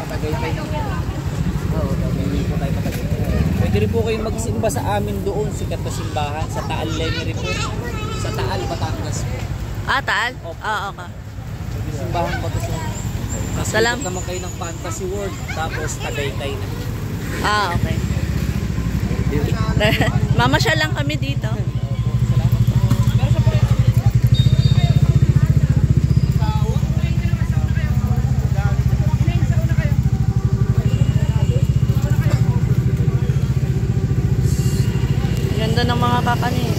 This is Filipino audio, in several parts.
Patagaytay. Oo, hindi po tayo patagaytay. Pwede rin po kayong magsimba sa amin doon, sikat na simbahan, sa Taal Lemery po. Sa Taal, Batangas po. Ah, Taal? Oo, okay. Simbahan ba ito siya? Salam. Naman kayo ng Fantasy World, tapos Tagaytay na. Ah, okay. Mamasyal lang kami dito. Salamat po. Ganda ng mga kakanin.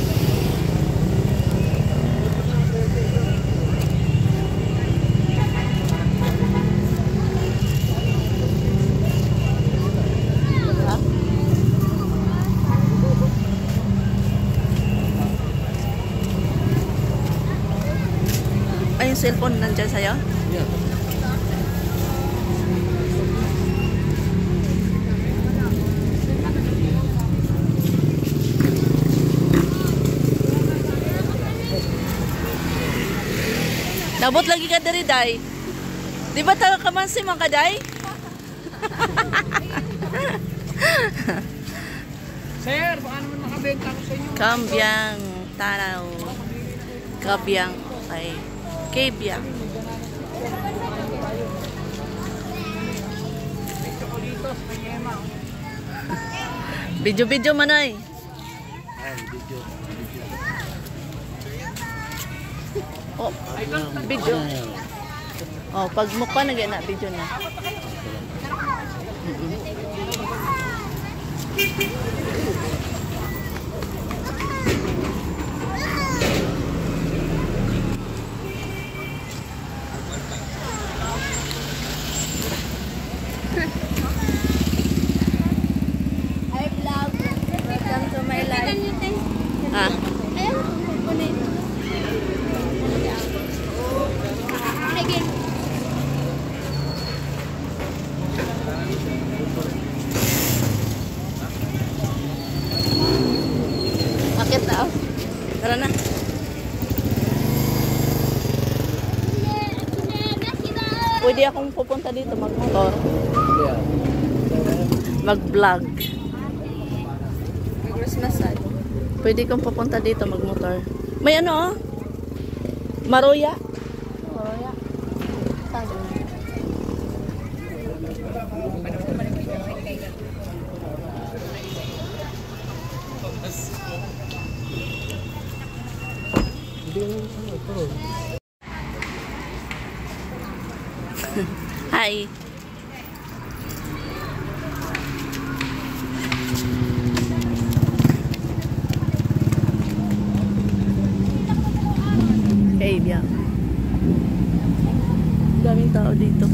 Ay, yung cellphone nandyan sa'yo? Yeah. Nabot lagi ka dari, day. Di ba taga kamansi man ka, day? Sir, baka naman makabenta ko sa inyo. Kambyang tanaw. Kabyang. Ay. Kabyang. May chocolitos, may yema. Video-video man ay. Video. Oh, video. Oh, pag mukha na gana video na. Hi vlog. Welcome to my life. Ah. Again. Akit na. Tara na. Pwede akong pupunta dito magmotor. Mag-vlog. Christmas sad. Pwede kong pupunta dito magmotor. May ano oh? Maroya. Maroya. Sabi na. Hi. Hey, biyak. Daming tao dito.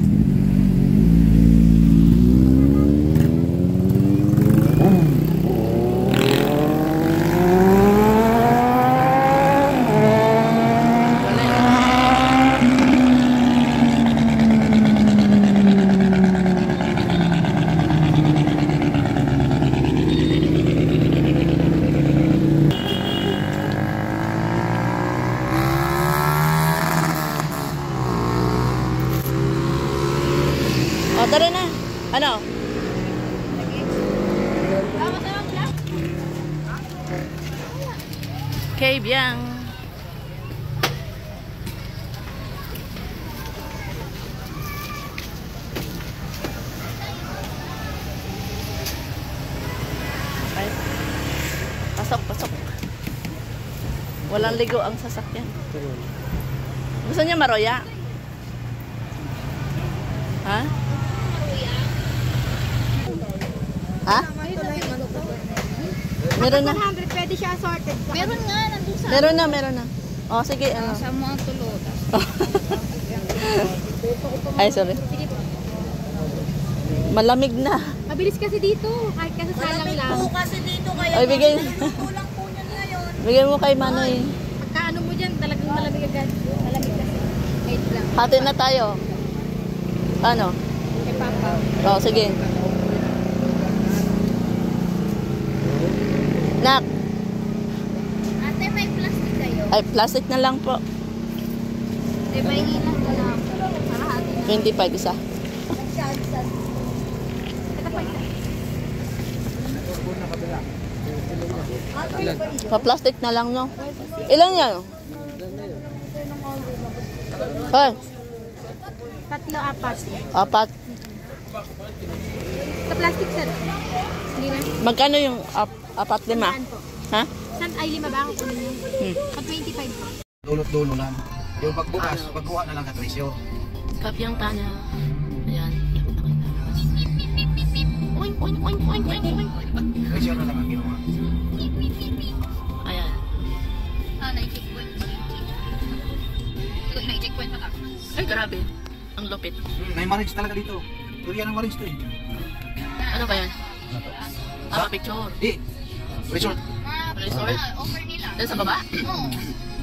O, tara na. Ano? Okay, biyang. Okay. Pasok, pasok. Walang ligo ang sasakyan. Gusto niya maroya? Ha? Ha? Meron na. 100 pwede siya assorted. Meron nga, nandun sa... Meron na. O, sige, ano. Sa mga tulot. Ay, sorry. Sige po. Malamig na. Mabilis kasi dito. Kahit kasi salang lang. po kasi dito kaya Ay, bigay. kulang po niyan ngayon. Bigay mo kay Manoy. Pagkaano mo dyan, talagang malamig agad. Malamig kasi. Wait lang. Hati na tayo. Ano? Kay Papa. O, sige. Nak. Ate, may plastic kayo. Ay, plastic na lang po. Di ba hihilang ko na para atin? 25 isa. Ito pa isa. Pa-plastic na lang, no? Ilan yan? Hey, Tatlo, apat. apat. Sa plastic, sir. Hindi na. Magkano yung apat, lima? Saan po? Ha? Saan ay lima ba ako kunin yun? Sa 25 po. Dulot-dulo lang. Yung pagbukas, pagkuha na lang ka presyo. Kapyang tanya. Ayan. Oink, oink, oink, oink, oink, oink. Presyo na lang ang ginawa. Ayan. Na-checkpoint. Na-checkpoint pa ka. Ay, grabe. Ang lupit. May marriage talaga dito. Turiya ng marriage to eh. Ano ba yan? Picture. Di. Resort. Resort. Offer nila. Doon sa baba? Oo.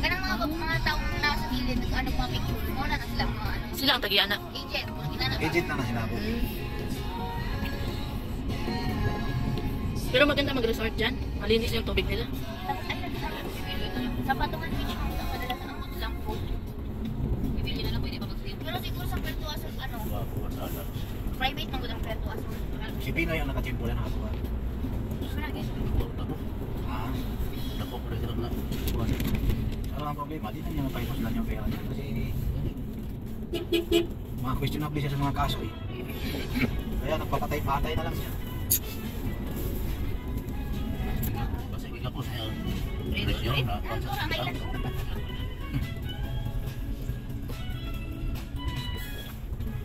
Kanang mga taong nasa gilid, ano mga picture. Muna na sila mga ano. Sila ang tagi-anak. Agent. Ginanap. Agent na sinabi. Pero maganda mag-resort dyan. Malinis yung tubig nila. Sa Patungan Beach, ang madalas ang amot lang po. Bibili na lang pwede pa mag-stay. Pero siguro sa Puerto Azul, ano, private na ang Puerto Azul. Si Pinoy ang nakachimpo na nakakuha. Ah. Ano ang problema? Di na niya napaipos lang yung pera niya. Kasi mga questionable siya sa mga kaso eh. Kaya nagpapatay-patay na lang siya.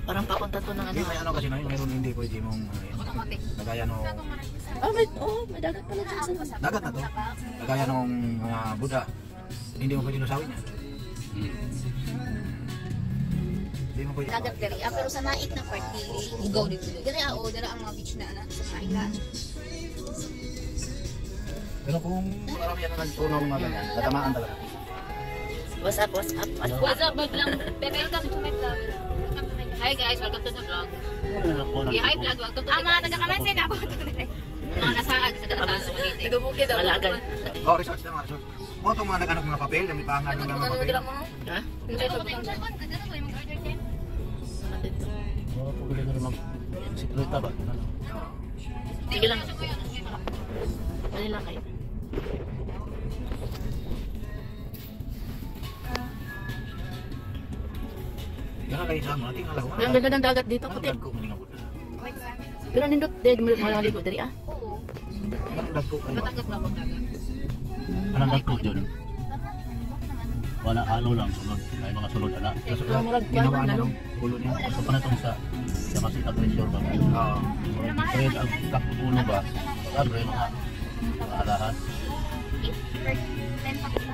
Parang papunta to ng ano. Hindi may ano kasi na yun, mayroon hindi pwede mong nagaya nung May dagat pala dyan sa dagat na to. Nagaya nung mga Buddha. Hindi mo pwede lusawin yan. Hindi mo pwede. Dagat diri. Pero sa naik na part, go dito. Diri diri ang mga beach na sa naik. Pero kung maramihan na nagtunaw mga ganyan, tatamaan talaga. What's up, what's up, what's up? What's up, vlog lang? Welcome to my vlog. Hi guys, welcome to the vlog. Hi vlog, welcome to the vlog. Mga taga-kamansin ako. Mga nasaag sa taga-taas. Nagabukid daw. Malagan. Oh, research na mga research. Mo itong mga nag-anak mga papel, yung ipangan ng mga papel. Ha? Sige lang. Dali lang kayo. Yan kayo sa mga tingala ko. Ang ganda ng dagat dito, puti. Pero nindot, dead mo malaligo dari ah. Anong dagko dyan? Wala halo lang sulod. May mga sulod ana. Ginawa na nung ulo niya. So pa na itong sa masita pressure ba? Kaya ang kapulo ba? Sabi mga alahan.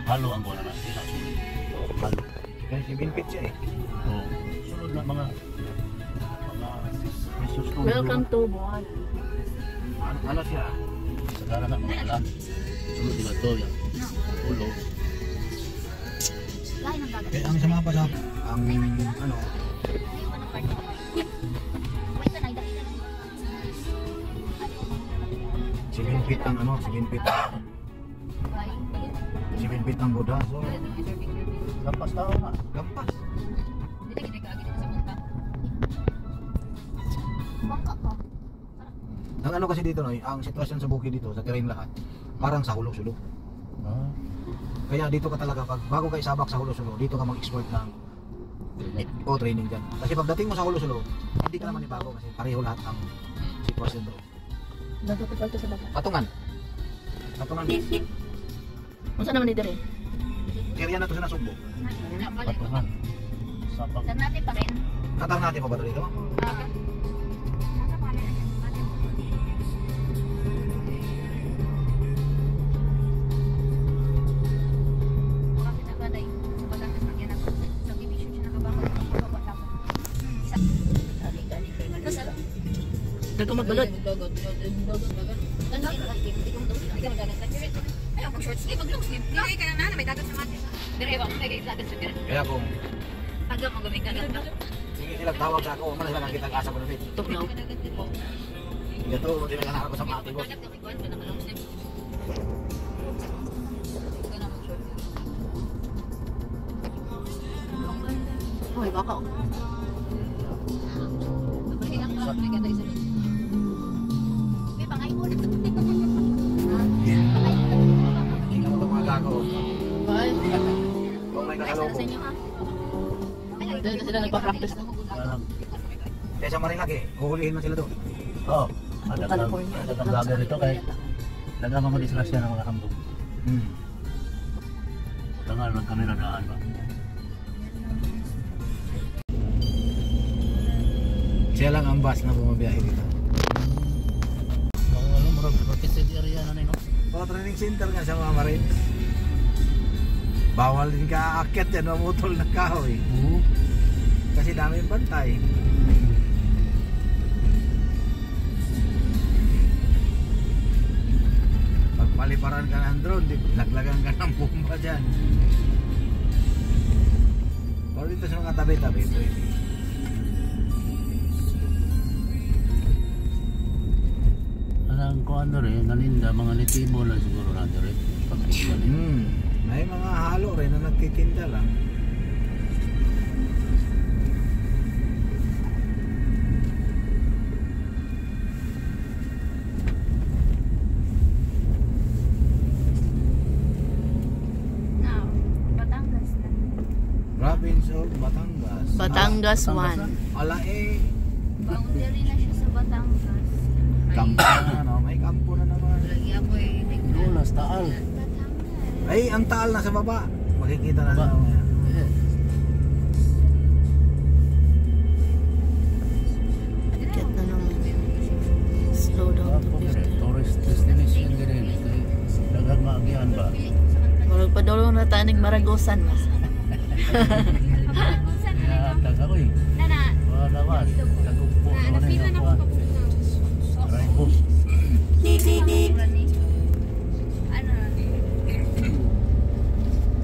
Halo ang bola na. Halo. Kaya si Binpit siya eh. So, sulod na mga precious to. Welcome to Buwan. Ano siya? Sagara na mga ala. Sulod nila to yan. Ulo. Kaya ang sama pa sa ang ano si Binpit ang ano, si Binpit ang Buddha. So, Lampas tao na. gampas. Ang ano kasi dito, no, ang sitwasyon sa bukid dito, sa terrain lahat, parang sa hulo-sulo. Ah. Kaya dito ka talaga, pag bago ka isabak sa hulo-sulo, dito ka mag-exploit ng training dyan. Kasi pagdating mo sa hulo-sulo, hindi ka naman ibago kasi pareho lahat ang sitwasyon doon. Nagtutupal to sa baba. Patungan. Patungan. Kung saan naman ni Dere? Area na to sa Nasugbo. Patungan. Sapak. Dan natin pa rin. Katar natin pa ba ito dito? Dago magbalot. Kaya kung Taga mo gawin dagat ba? sige sila tawag sa ako, man sila nakita asa ko na rin. Tugnaw. Ito, hindi na ako sa mga tibos. baka. May pangay mo. Hindi ka matumaga ko. Ay, Kung may Sa kasalubong. inyo ha. doon na sila nagpa-practice. Parang, Kaya sa Marilaki, huhulihin man sila doon. oh, ada kang vlogger ito kay dagang mga disgrasya ng mga hambog. Dangal lang kami nadaan ba. Siya lang ang bus na bumabiyahe dito. Ano, murag protected area na no. Mga training center nga sa mga Marines. Bawal din ka aakyat yan, mamutol ng kahoy. Oo. Kasi dami yung bantay. Pag paliparan ka ng drone, laglagan ka ng bomba dyan. Pero dito sa mga tabi-tabi, pwede. Alang ko ano rin, naninda mga nitibo lang siguro na rin. Pagkikita rin. May mga halo rin na nagtitinda lang. Now, Batangas na. Province of Batangas. Batangas Batangas 1. Ala eh, Boundary na siya sa Batangas. kampo na, no? May kampo na naman. Lagi ako eh. Lulas, taal. Batangas. Ay, ang taal na sa baba. Makikita na Baba. naman. Ticket na naman. Slow down to 50. Tourist destination din. Dagang maagihan ba? Murag pa daw na tanig Maragosan. Kaya daga ko eh. Nana, Mga lawas. Nagugpo naman eh. Raibos. pangura ni. Ano na?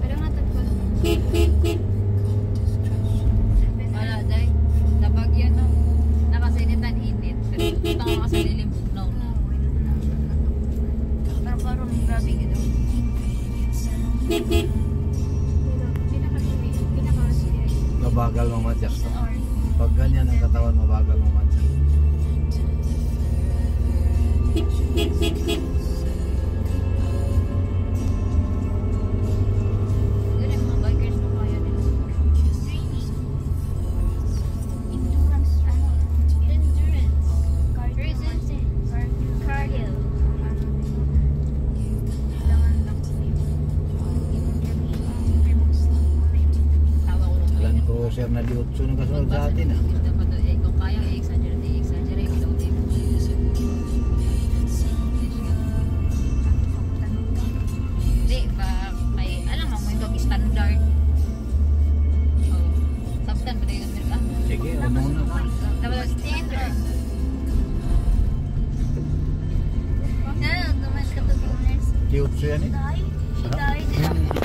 Pero nga tagpag. Wala, day. Nabagyan no. Nakasinitan init. Pero tutang ako sa lilim bugnaw na. Pero parang grabe gito. Mabagal mamadyak. Pag ganyan ang katawan, mabagal mamadyak. Yun yung mga bikers na kaya nila. Training. Endurance. Ano? Endurance. Cardio. Kailangan lang tawa ko lang. Land Cruiser na diotso na kasunod sa atin. Ah. Dapat kung kaya i-exaggerate, i-exaggerate daw din. Hindi, ba, may, alam mo, may dog standard. Oh, sabtan ba tayo ng ah? Sige, ano na ka. Dapat standard. No, naman ka to bonus. Diotso yan eh. Die.